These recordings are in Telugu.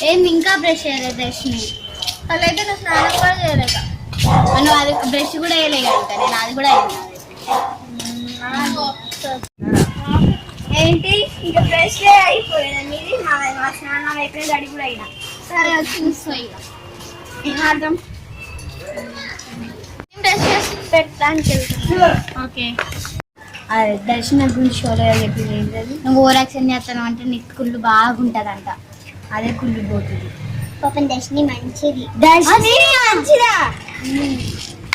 ఏంది ఇంకా బ్రష్ చేయలేదు దర్శిని? అలాగే నేను స్నానం కూడా చేయలేక నువ్వు అది బ్రష్ కూడా వేయలేదు ఇంకా, నేను అది కూడా ఏంటి ఇంకా బ్రష్ అయిపోయింది ఇది. మా స్నానం అయిపోయిన గడి కూడా అయినా. సరే చూసుకో ఇక. అర్థం బ్రష్ చేసి పెట్టడానికి వెళ్తున్నా. ఓకే. అదే దర్శనం గురించి షోలో చెప్పింది ఏంటది, నువ్వు ఓవర్ యాక్షన్ చేస్తాను అంటే నీకు కుళ్ళు బాగుంటుందంట, అదే కుళ్ళు పోతుంది. పాపం దర్శిని మంచిది. దర్శిని మంచిదా?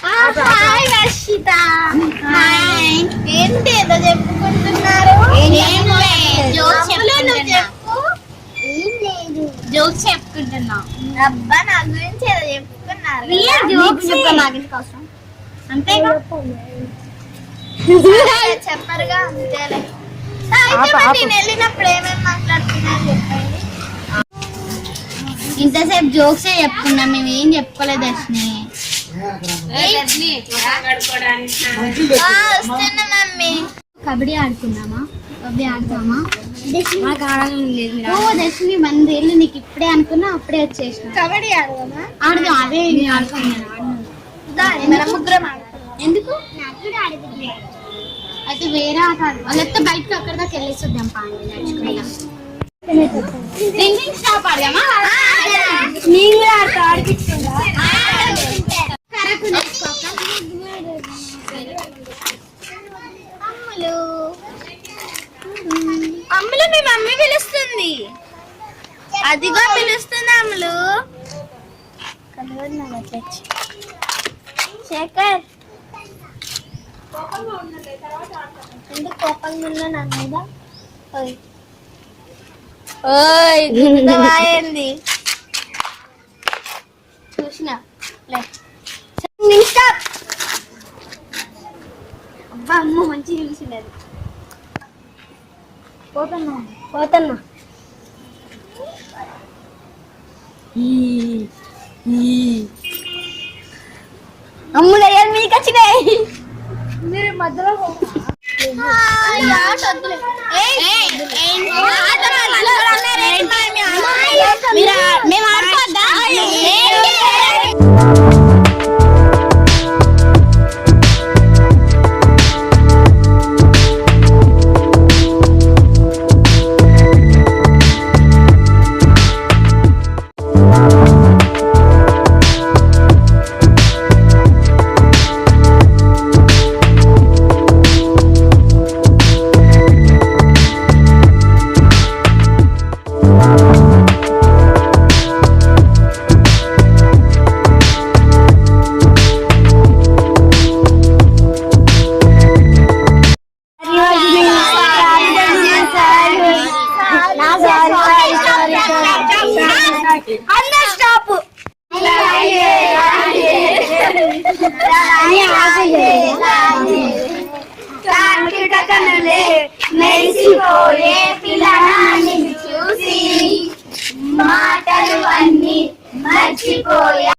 హాయ్ వర్షిత. ఏంటి ఏదో చెప్పుకుంటున్నారు? జోక్స్ చెప్పుకుంటున్నా. అబ్బా నా గురించి ఏదో చెప్పుకున్నారు. అంతేగా చెప్పరుగా అంతేలే. నేను వెళ్ళినప్పుడు ఏమేమి మాట్లాడుతున్నా చెప్పండి. ఇంతసేపు జోక్సే చెప్పుకున్నాం, మేము ఏం చెప్పుకోలేదు దర్శిని. వస్తున్నా మమ్మీ. కబడ్డీ ఆడుకుందామా? కబడ్డీ ఆడతామా? నాకు ఆడాలని లేదు. ఓ దర్శిని మంది వెళ్ళి నీకు ఇప్పుడే అనుకున్నా అప్పుడే వచ్చేసిన. కబడ్డీ ఆడదామా? ఆడదాం. అదే ఆడుకున్నాను. ముగ్గురం ఎందుకు? అయితే వేరే ఆట ఆడు, లేకపోతే బయటకు అక్కడ దాకా వెళ్ళేసొద్దాం. పాండి నడుచుకుందాం. స్టాప్ ఆడదామా? నేను కూడా ఆడతా. ఆడిపించుకుంటా. అమ్ములు మీ మమ్మీ పిలుస్తుంది. అదిగో పిలుస్తుంది అమ్ములు. శేఖర్ ఎందుకు కోపంగా ఉన్నా నా మీద? ఏంది చూసిన అబ్బా అమ్మ మంచిగా చూసిండదు. పోతున్నా అమ్ములు అయ్యారు మీకు వచ్చినాయి. మీరు మధ్యలో మేము ఆడుకోవద్దా? మెరిసిపోయే పిల్లగాన్ని చూసి మాటలు అన్ని మర్చిపోయా.